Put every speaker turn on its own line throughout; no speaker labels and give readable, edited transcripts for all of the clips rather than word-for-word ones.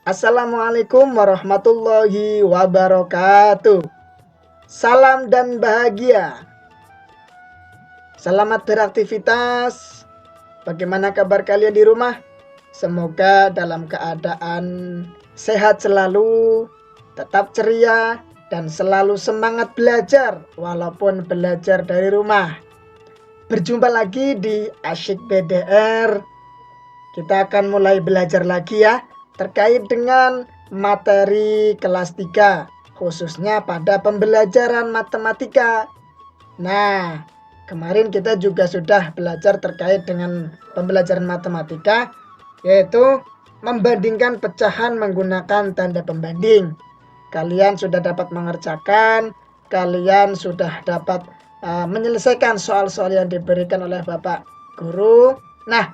Assalamualaikum warahmatullahi wabarakatuh. Salam dan bahagia. Selamat beraktivitas. Bagaimana kabar kalian di rumah? Semoga dalam keadaan sehat selalu, tetap ceria, dan selalu semangat belajar walaupun belajar dari rumah. Berjumpa lagi di Asyik BDR. Kita akan mulai belajar lagi ya terkait dengan materi kelas 3, khususnya pada pembelajaran matematika. Nah, kemarin kita juga sudah belajar terkait dengan pembelajaran matematika, yaitu membandingkan pecahan menggunakan tanda pembanding. Kalian sudah dapat mengerjakan, kalian sudah dapat menyelesaikan soal-soal yang diberikan oleh Bapak Guru. Nah,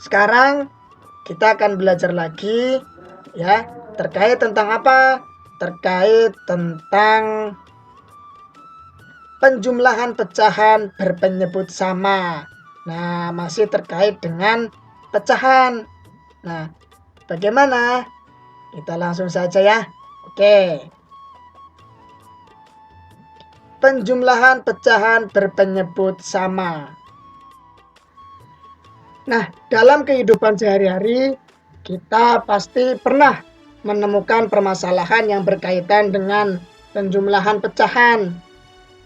sekarang kita akan belajar lagi ya terkait tentang apa? Terkait tentang penjumlahan pecahan berpenyebut sama. Nah, masih terkait dengan pecahan. Nah, bagaimana? Kita langsung saja ya. Oke. Penjumlahan pecahan berpenyebut sama. Nah, dalam kehidupan sehari-hari kita pasti pernah menemukan permasalahan yang berkaitan dengan penjumlahan pecahan.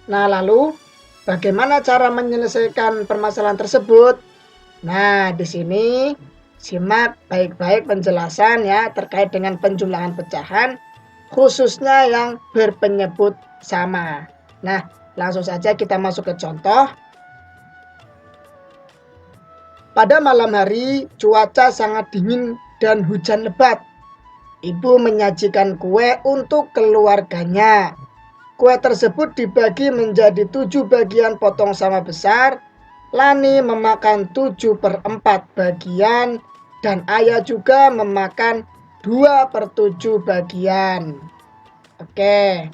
Nah, lalu bagaimana cara menyelesaikan permasalahan tersebut? Nah, di sini simak baik-baik penjelasan ya terkait dengan penjumlahan pecahan khususnya yang berpenyebut sama. Nah, langsung saja kita masuk ke contoh. Pada malam hari, cuaca sangat dingin dan hujan lebat. Ibu menyajikan kue untuk keluarganya. Kue tersebut dibagi menjadi 7 bagian potong sama besar. Lani memakan 7/4 bagian dan ayah juga memakan 2/7 bagian. Oke.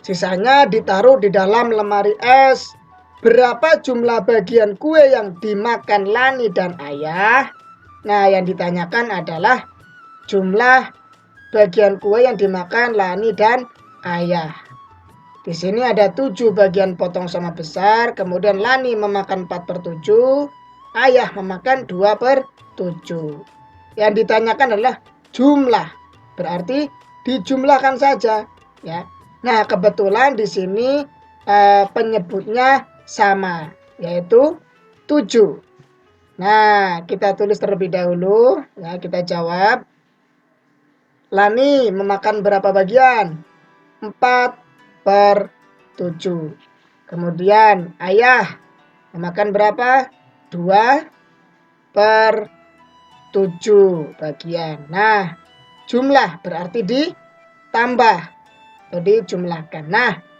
Sisanya ditaruh di dalam lemari es. Berapa jumlah bagian kue yang dimakan Lani dan ayah? Nah, yang ditanyakan adalah jumlah bagian kue yang dimakan Lani dan ayah. Di sini ada 7 bagian potong sama besar, kemudian Lani memakan 4/7, ayah memakan 2/7. Yang ditanyakan adalah jumlah, berarti dijumlahkan saja ya. Nah, kebetulan di sini penyebutnya sama, yaitu 7. Nah, kita tulis terlebih dahulu ya, kita jawab. Lani memakan berapa bagian? 4/7. Kemudian ayah memakan berapa? 2/7 bagian. Nah, jumlah berarti ditambah atau dijumlahkan. Nah,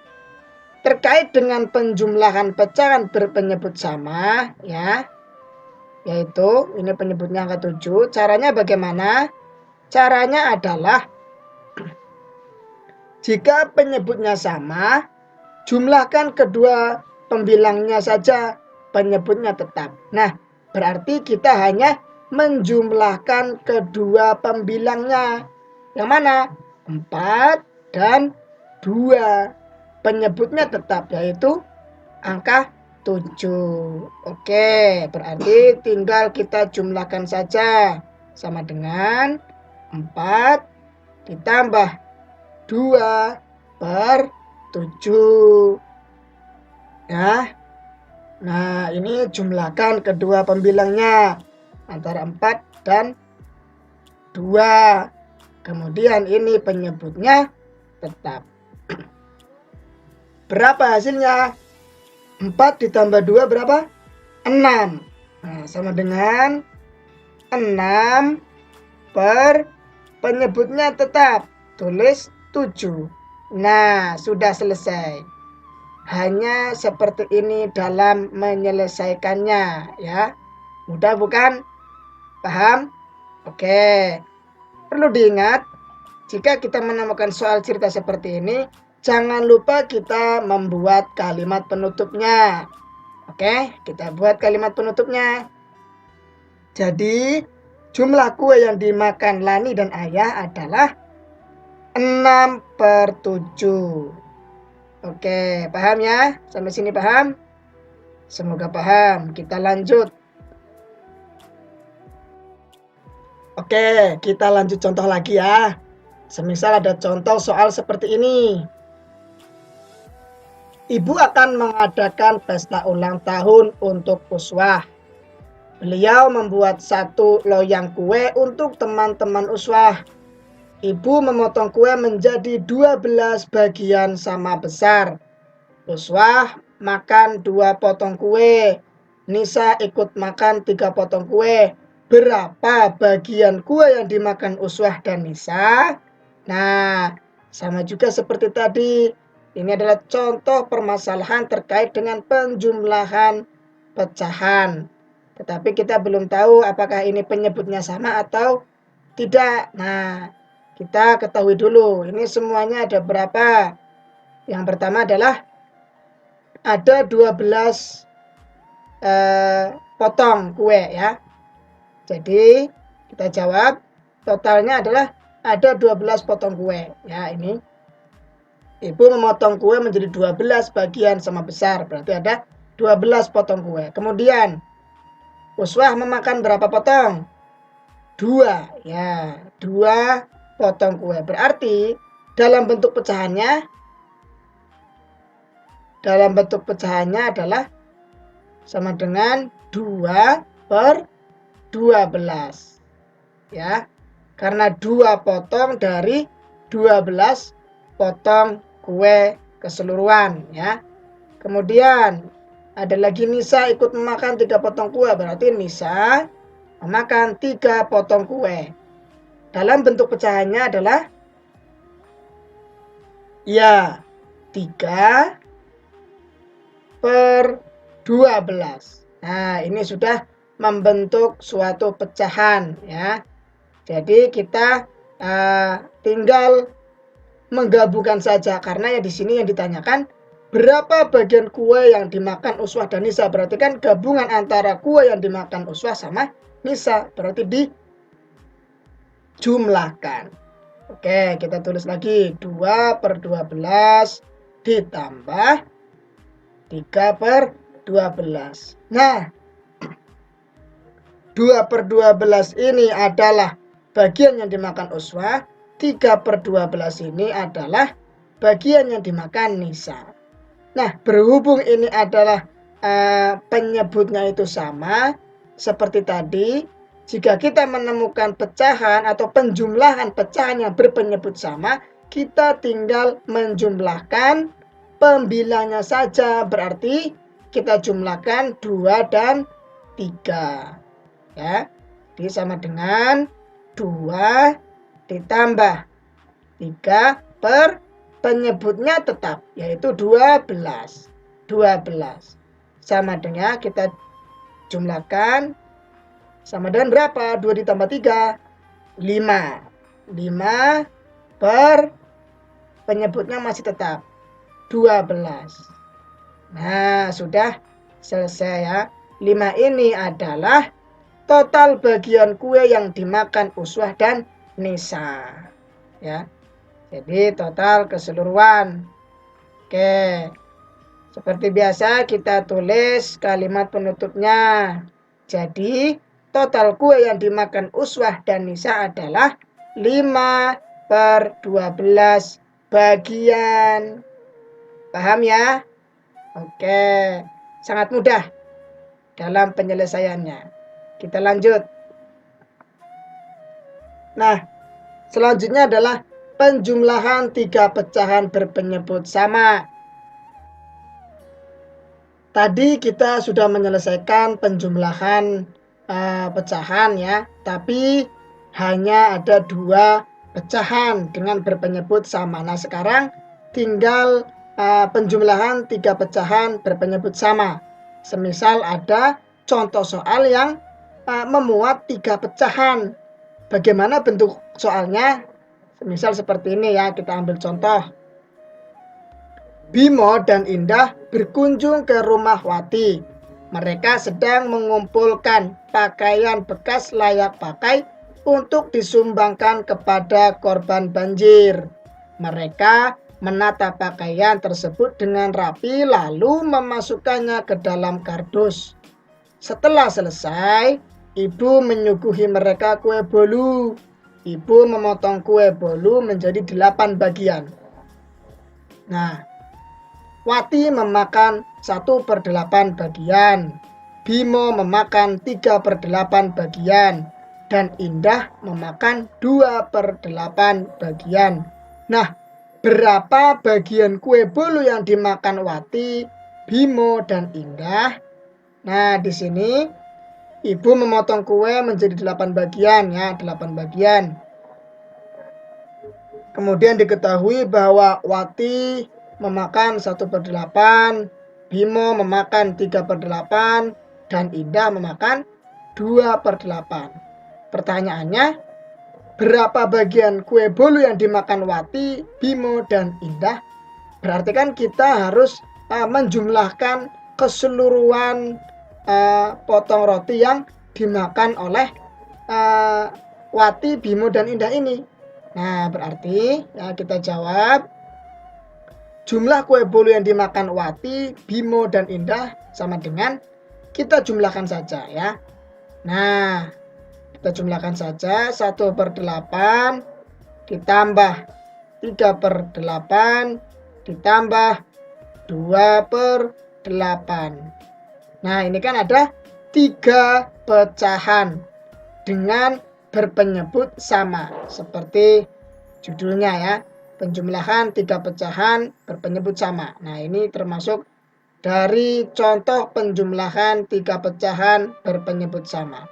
terkait dengan penjumlahan pecahan berpenyebut sama ya, yaitu ini penyebutnya angka 7. Caranya bagaimana? Caranya adalah jika penyebutnya sama, jumlahkan kedua pembilangnya saja, penyebutnya tetap. Nah, berarti kita hanya menjumlahkan kedua pembilangnya. Yang mana? 4 dan 2. Penyebutnya tetap, yaitu angka 7. Oke, berarti tinggal kita jumlahkan saja. Sama dengan 4 ditambah 2/7. Ya. Nah, ini jumlahkan kedua pembilangnya antara 4 dan 2. Kemudian ini penyebutnya tetap. Berapa hasilnya? 4 ditambah 2 berapa? 6. Nah, sama dengan 6 per penyebutnya tetap. Tulis 7. Nah, sudah selesai. Hanya seperti ini dalam menyelesaikannya ya. Mudah bukan? Paham? Oke. Perlu diingat, jika kita menemukan soal cerita seperti ini, jangan lupa kita membuat kalimat penutupnya. Oke, kita buat kalimat penutupnya. Jadi, jumlah kue yang dimakan Lani dan Ayah adalah 6/7. Oke, paham ya? Sampai sini paham? Semoga paham. Kita lanjut. Oke, kita lanjut contoh lagi ya. Semisal ada contoh soal seperti ini. Ibu akan mengadakan pesta ulang tahun untuk Uswah. Beliau membuat 1 loyang kue untuk teman-teman Uswah. Ibu memotong kue menjadi 12 bagian sama besar. Uswah makan 2 potong kue. Nisa ikut makan 3 potong kue. Berapa bagian kue yang dimakan Uswah dan Nisa? Nah, sama juga seperti tadi. Ini adalah contoh permasalahan terkait dengan penjumlahan pecahan. Tetapi kita belum tahu apakah ini penyebutnya sama atau tidak. Nah, kita ketahui dulu. Ini semuanya ada berapa? Yang pertama adalah ada 12 potong kue ya. Jadi kita jawab totalnya adalah ada 12 potong kue ya. Ini ibu memotong kue menjadi 12 bagian sama besar, berarti ada 12 potong kue. Kemudian Uswah memakan berapa potong? 2 ya, 2 potong kue. Berarti dalam bentuk pecahannya adalah sama dengan 2/12 ya, karena 2 potong dari 12 potong kue keseluruhan ya. Kemudian ada lagi Nisa ikut memakan 3 potong kue, berarti Nisa memakan 3 potong kue. Dalam bentuk pecahannya adalah ya 3/12. Nah, ini sudah membentuk suatu pecahan ya. Jadi kita tinggal menggabungkan saja, karena ya di sini yang ditanyakan berapa bagian kue yang dimakan Uswah dan Nisa. Berarti kan gabungan antara kue yang dimakan Uswah sama Nisa, berarti dijumlahkan. Oke, kita tulis lagi 2/12 ditambah 3/12. Nah, 2/12 ini adalah bagian yang dimakan Uswah, 3/12 ini adalah bagian yang dimakan Nisa. Nah, berhubung ini adalah penyebutnya itu sama, seperti tadi, jika kita menemukan pecahan atau penjumlahan pecahan yang berpenyebut sama, kita tinggal menjumlahkan pembilangnya saja. Berarti kita jumlahkan 2 dan 3 ya. Jadi sama dengan 2 ditambah 3 per penyebutnya tetap, yaitu 12. 12 sama dengan, kita jumlahkan sama dengan berapa? 2 ditambah 3 5. 5 per penyebutnya masih tetap 12. Nah, sudah selesai ya. 5 ini adalah total bagian kue yang dimakan Uswah dan Nisa ya. Jadi total keseluruhan. Oke, seperti biasa kita tulis kalimat penutupnya. Jadi total kue yang dimakan Uswah dan Nisa adalah 5/12 bagian. Paham ya? Oke, sangat mudah dalam penyelesaiannya. Kita lanjut. Nah, selanjutnya adalah penjumlahan 3 pecahan berpenyebut sama. Tadi kita sudah menyelesaikan penjumlahan pecahan ya, tapi hanya ada 2 pecahan dengan berpenyebut sama. Nah, sekarang tinggal penjumlahan 3 pecahan berpenyebut sama. Semisal ada contoh soal yang memuat 3 pecahan. Bagaimana bentuk soalnya? Misal seperti ini ya, kita ambil contoh. Bimo dan Indah berkunjung ke rumah Wati. Mereka sedang mengumpulkan pakaian bekas layak pakai untuk disumbangkan kepada korban banjir. Mereka menata pakaian tersebut dengan rapi lalu memasukkannya ke dalam kardus. Setelah selesai, ibu menyuguhi mereka kue bolu. Ibu memotong kue bolu menjadi 8 bagian. Nah, Wati memakan 1/8 bagian, Bimo memakan 3/8 bagian, dan Indah memakan 2/8 bagian. Nah, berapa bagian kue bolu yang dimakan Wati, Bimo, dan Indah? Nah, di sini ibu memotong kue menjadi 8 bagian ya, 8 bagian. Kemudian diketahui bahwa Wati memakan 1/8, Bimo memakan 3/8, dan Indah memakan 2/8. Pertanyaannya, berapa bagian kue bolu yang dimakan Wati, Bimo, dan Indah? Berarti kan kita harus menjumlahkan keseluruhan potong roti yang dimakan oleh Wati, Bimo, dan Indah ini. Nah, berarti ya kita jawab jumlah kue bolu yang dimakan Wati, Bimo, dan Indah sama dengan kita jumlahkan saja ya. Nah, kita jumlahkan saja 1/8 ditambah 3/8 ditambah 2/8. Nah, ini kan ada 3 pecahan dengan berpenyebut sama seperti judulnya ya. Penjumlahan 3 pecahan berpenyebut sama. Nah, ini termasuk dari contoh penjumlahan 3 pecahan berpenyebut sama.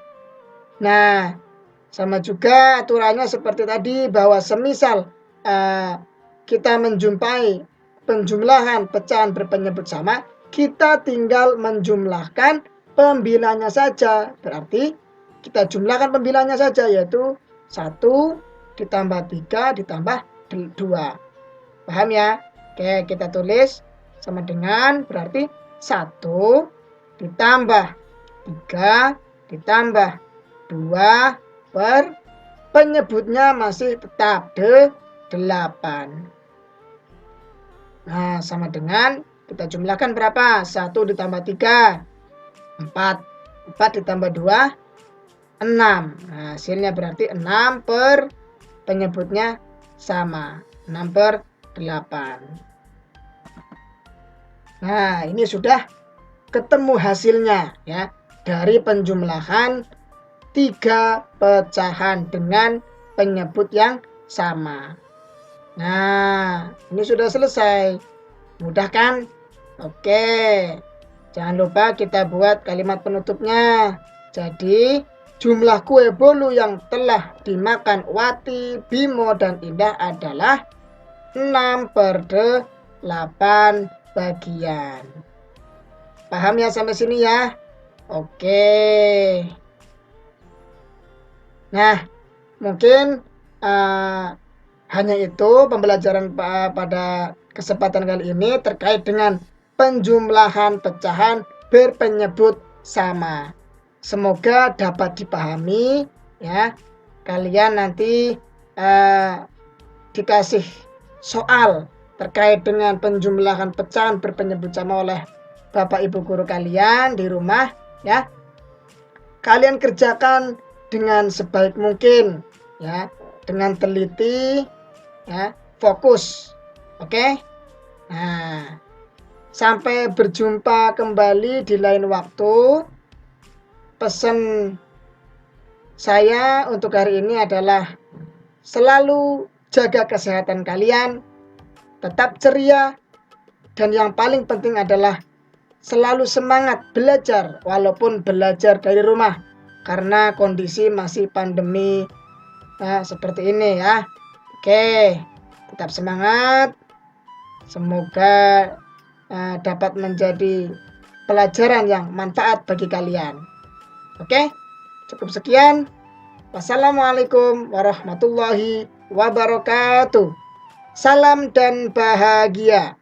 Nah, sama juga aturannya seperti tadi bahwa semisal kita menjumpai penjumlahan pecahan berpenyebut sama, kita tinggal menjumlahkan pembilanya saja. Berarti kita jumlahkan pembilanya saja, yaitu 1 ditambah 3 ditambah 2. Paham ya? Oke, kita tulis sama dengan berarti 1 ditambah 3 ditambah 2 per penyebutnya masih tetap 8. Nah, sama dengan kita jumlahkan berapa? 1 ditambah 3, 4. 4 ditambah 2, 6. Nah, hasilnya berarti 6 per penyebutnya sama. 6/8. Nah, ini sudah ketemu hasilnya ya. Dari penjumlahan 3 pecahan dengan penyebut yang sama. Nah, ini sudah selesai. Mudah kan? Oke. Jangan lupa kita buat kalimat penutupnya. Jadi, jumlah kue bolu yang telah dimakan Wati, Bimo, dan Indah adalah 6/8 bagian. Paham ya sampai sini ya? Oke. Nah, mungkin hanya itu pembelajaran pada kesempatan kali ini terkait dengan penjumlahan pecahan berpenyebut sama. Semoga dapat dipahami ya. Kalian nanti dikasih soal terkait dengan penjumlahan pecahan berpenyebut sama oleh Bapak Ibu guru kalian di rumah ya. Kalian kerjakan dengan sebaik mungkin ya, dengan teliti ya, fokus. Oke? Nah, sampai berjumpa kembali di lain waktu. Pesan saya untuk hari ini adalah selalu jaga kesehatan kalian, tetap ceria, dan yang paling penting adalah selalu semangat belajar walaupun belajar dari rumah karena kondisi masih pandemi seperti ini ya. Oke, tetap semangat. Semoga dapat menjadi pelajaran yang manfaat bagi kalian. Oke, cukup sekian. Wassalamualaikum warahmatullahi wabarakatuh. Salam dan bahagia.